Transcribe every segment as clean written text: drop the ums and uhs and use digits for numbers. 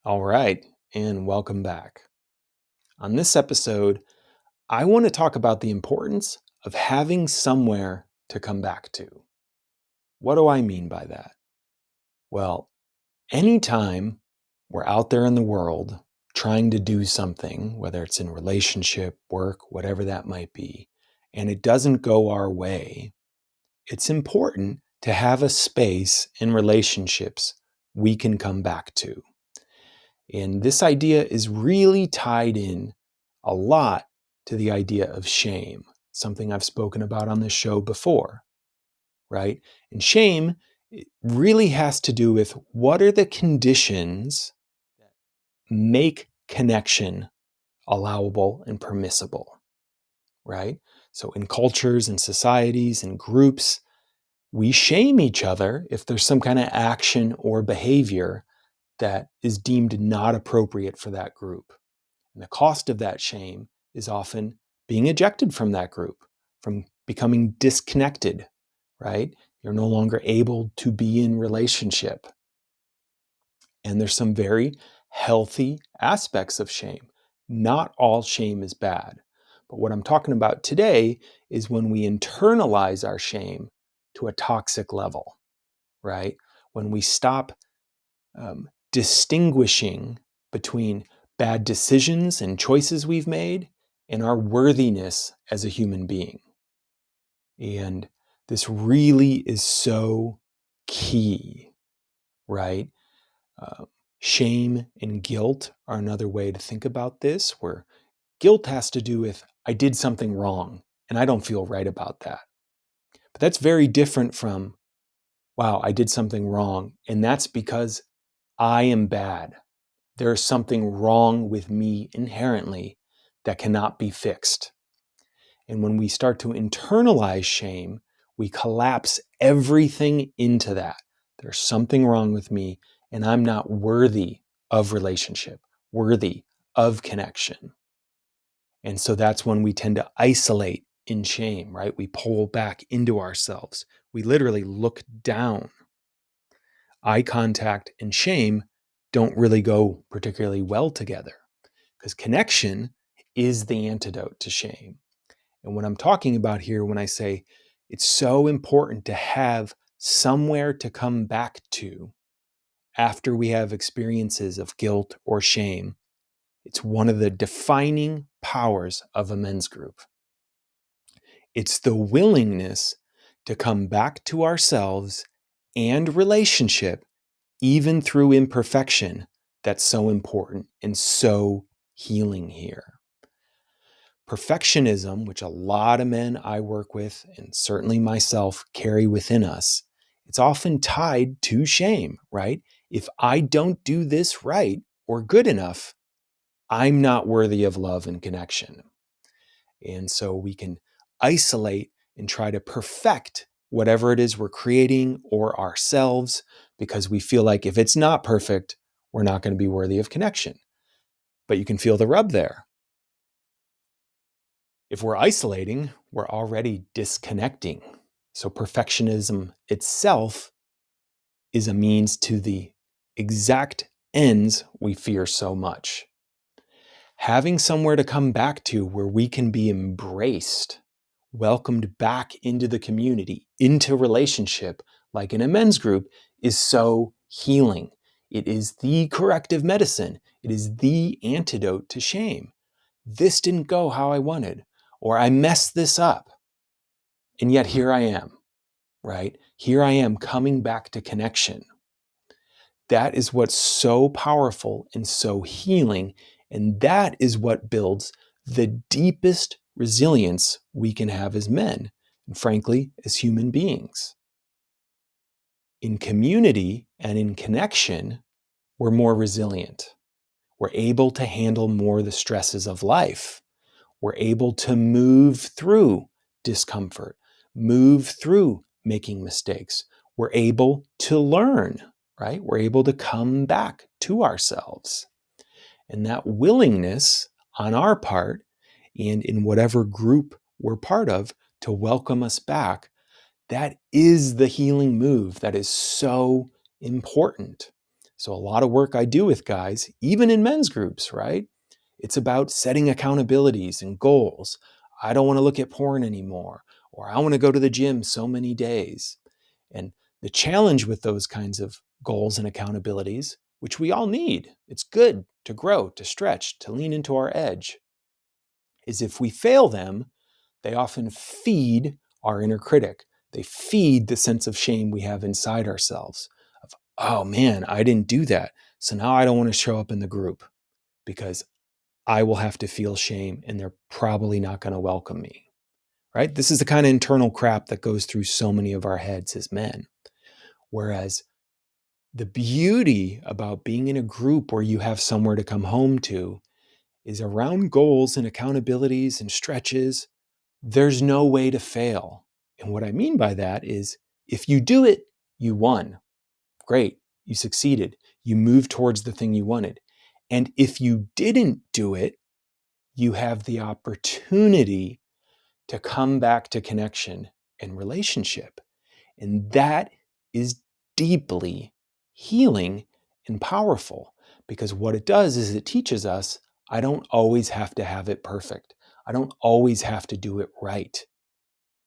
All right, and welcome back. On this episode, I want to talk about the importance of having somewhere to come back to. What do I mean by that? Well, anytime we're out there in the world trying to do something, whether it's in relationship, work, whatever that might be, and it doesn't go our way, it's important to have a space in relationships we can come back to. And this idea is really tied in a lot to the idea of shame, something I've spoken about on this show before, right? And shame really has to do with what are the conditions that make connection allowable and permissible, right? So in cultures and societies and groups, we shame each other if there's some kind of action or behavior that is deemed not appropriate for that group. And the cost of that shame is often being ejected from that group, from becoming disconnected, right? You're no longer able to be in relationship. And there's some very healthy aspects of shame. Not all shame is bad. But what I'm talking about today is when we internalize our shame to a toxic level, right? When we stop distinguishing between bad decisions and choices we've made and our worthiness as a human being. And this really is so key, right? Shame and guilt are another way to think about this, where guilt has to do with, I did something wrong and I don't feel right about that. But that's very different from, wow, I did something wrong. And that's because I am bad. There is something wrong with me inherently that cannot be fixed. And when we start to internalize shame, we collapse everything into that. There's something wrong with me, and I'm not worthy of relationship, worthy of connection. And so that's when we tend to isolate in shame, right? We pull back into ourselves. We literally look down. Eye contact and shame don't really go particularly well together because connection is the antidote to shame. And what I'm talking about here when I say it's so important to have somewhere to come back to after we have experiences of guilt or shame, it's one of the defining powers of a men's group. It's the willingness to come back to ourselves and relationship even through imperfection, that's so important and so healing here. Perfectionism, which a lot of men I work with, and certainly myself, carry within us, it's often tied to shame, right? If I don't do this right or good enough, I'm not worthy of love and connection. And so we can isolate and try to perfect whatever it is we're creating or ourselves because we feel like if it's not perfect, we're not going to be worthy of connection. But you can feel the rub there. If we're isolating, we're already disconnecting. So perfectionism itself is a means to the exact ends we fear so much. Having somewhere to come back to where we can be embraced, welcomed back into the community, into relationship, like in a men's group, is so healing. It is the corrective medicine. It is the antidote to shame. This didn't go how I wanted, or I messed this up. And yet here I am, right? Here I am coming back to connection. That is what's so powerful and so healing. And that is what builds the deepest resilience we can have as men, and frankly, as human beings. In community and in connection, we're more resilient. We're able to handle more the stresses of life. We're able to move through discomfort, move through making mistakes. We're able to learn, right? We're able to come back to ourselves. And that willingness on our part and in whatever group we're part of to welcome us back, that is the healing move that is so important. So a lot of work I do with guys, even in men's groups, right? It's about setting accountabilities and goals. I don't want to look at porn anymore, or I want to go to the gym so many days. And the challenge with those kinds of goals and accountabilities, which we all need, it's good to grow, to stretch, to lean into our edge, is if we fail them, they often feed our inner critic. They feed the sense of shame we have inside ourselves of, oh man, I didn't do that. So now I don't want to show up in the group because I will have to feel shame and they're probably not going to welcome me. Right? This is the kind of internal crap that goes through so many of our heads as men. Whereas the beauty about being in a group where you have somewhere to come home to is around goals and accountabilities and stretches. There's no way to fail. And what I mean by that is if you do it, you won. Great. You succeeded. You moved towards the thing you wanted. And if you didn't do it, you have the opportunity to come back to connection and relationship. And that is deeply healing and powerful because what it does is it teaches us I don't always have to have it perfect. I don't always have to do it right.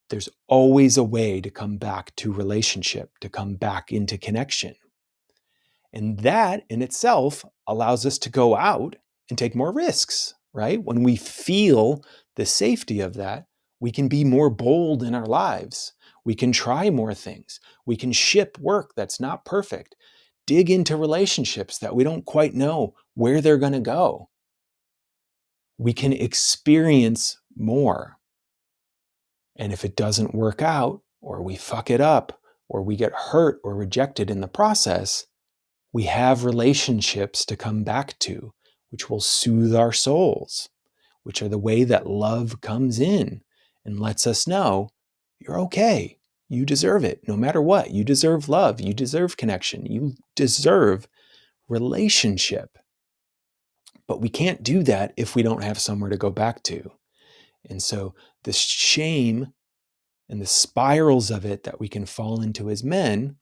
There's always a way to come back to relationship, to come back into connection. And that in itself allows us to go out and take more risks, right? When we feel the safety of that, we can be more bold in our lives. We can try more things. We can ship work that's not perfect, dig into relationships that we don't quite know where they're going to go. We can experience more. And if it doesn't work out, or we fuck it up, or we get hurt or rejected in the process, we have relationships to come back to, which will soothe our souls, which are the way that love comes in and lets us know you're okay. You deserve it. No matter what, you deserve love. You deserve connection. You deserve relationship. But we can't do that if we don't have somewhere to go back to. And so the shame and the spirals of it that we can fall into as men,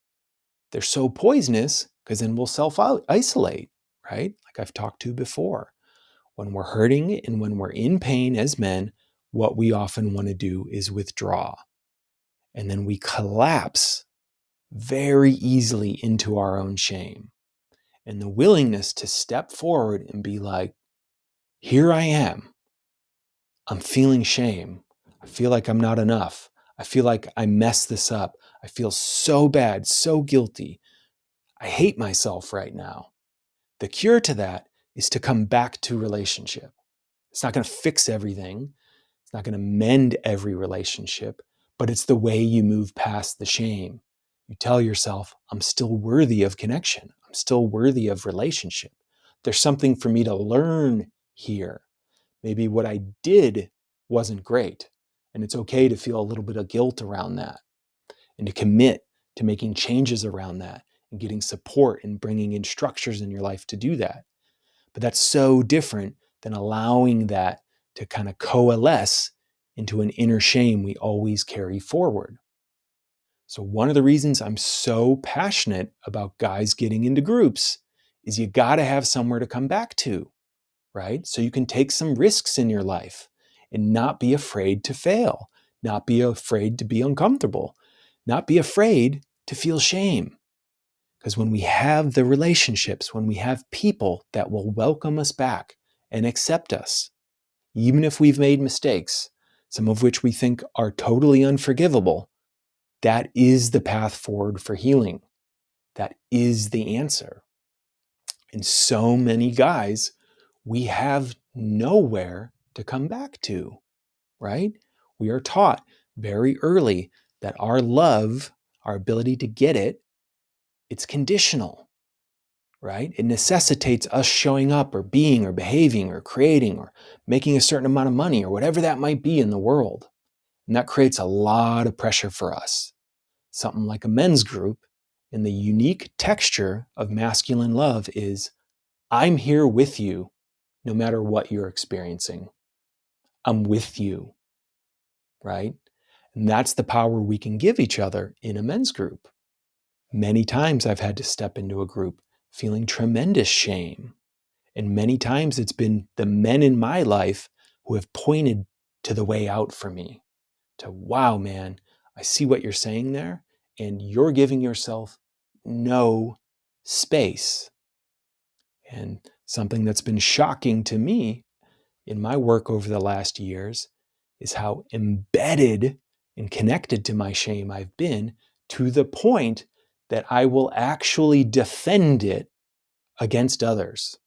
they're so poisonous because then we'll self-isolate, right? Like I've talked to before. When we're hurting and when we're in pain as men, what we often want to do is withdraw. And then we collapse very easily into our own shame. And the willingness to step forward and be like, here I am. I'm feeling shame. I feel like I'm not enough. I feel like I messed this up. I feel so bad, so guilty. I hate myself right now. The cure to that is to come back to relationship. It's not going to fix everything. It's not going to mend every relationship, but it's the way you move past the shame. You tell yourself, I'm still worthy of connection. I'm still worthy of relationship. There's something for me to learn here. Maybe what I did wasn't great. And it's okay to feel a little bit of guilt around that and to commit to making changes around that and getting support and bringing in structures in your life to do that. But that's so different than allowing that to kind of coalesce into an inner shame we always carry forward. So one of the reasons I'm so passionate about guys getting into groups is you got to have somewhere to come back to, right? So you can take some risks in your life and not be afraid to fail, not be afraid to be uncomfortable, not be afraid to feel shame. Because when we have the relationships, when we have people that will welcome us back and accept us, even if we've made mistakes, some of which we think are totally unforgivable, that is the path forward for healing. That is the answer. And so many guys, we have nowhere to come back to, right? We are taught very early that our love, our ability to get it, it's conditional, right? It necessitates us showing up or being or behaving or creating or making a certain amount of money or whatever that might be in the world. And that creates a lot of pressure for us. Something like a men's group and the unique texture of masculine love is I'm here with you no matter what you're experiencing. I'm with you, right? And that's the power we can give each other in a men's group. Many times I've had to step into a group feeling tremendous shame. And many times it's been the men in my life who have pointed to the way out for me. To, wow, man, I see what you're saying there, and you're giving yourself no space. And something that's been shocking to me in my work over the last years is how embedded and connected to my shame I've been, to the point that I will actually defend it against others,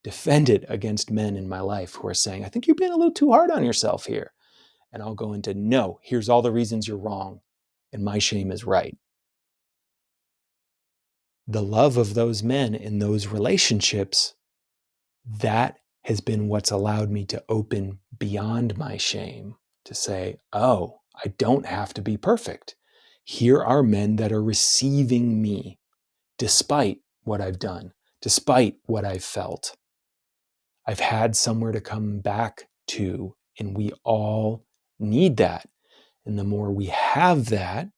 defend it against men in my life who are saying, I think you're being a little too hard on yourself here. And I'll go into, no, here's all the reasons you're wrong, and my shame is right. The love of those men in those relationships, that has been what's allowed me to open beyond my shame, to say, oh, I don't have to be perfect. Here are men that are receiving me despite what I've done, despite what I've felt. I've had somewhere to come back to, and we all need that. And the more we have that,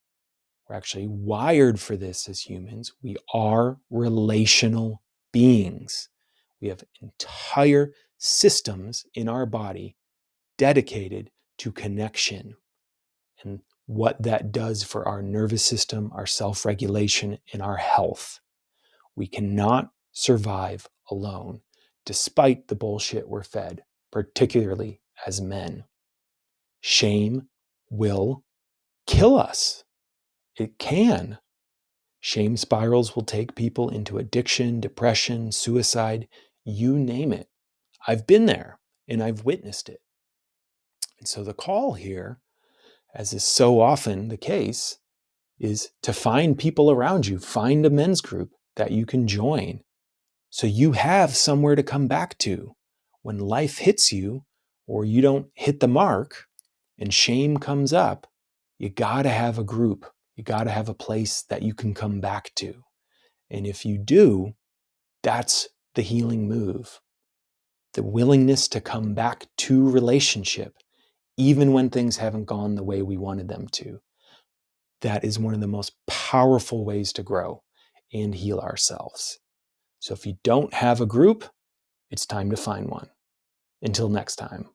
we're actually wired for this as humans. We are relational beings. We have entire systems in our body dedicated to connection, and what that does for our nervous system, our self-regulation, and our health. We cannot survive alone, despite the bullshit we're fed, particularly as men. Shame will kill us. It can. Shame spirals will take people into addiction, depression, suicide, you name it. I've been there and I've witnessed it. And so the call here, as is so often the case, is to find people around you, find a men's group that you can join, so you have somewhere to come back to when life hits you or you don't hit the mark and shame comes up. You got to have a group. You got to have a place that you can come back to. And if you do, that's the healing move. The willingness to come back to relationship, even when things haven't gone the way we wanted them to. That is one of the most powerful ways to grow and heal ourselves. So if you don't have a group, it's time to find one. Until next time.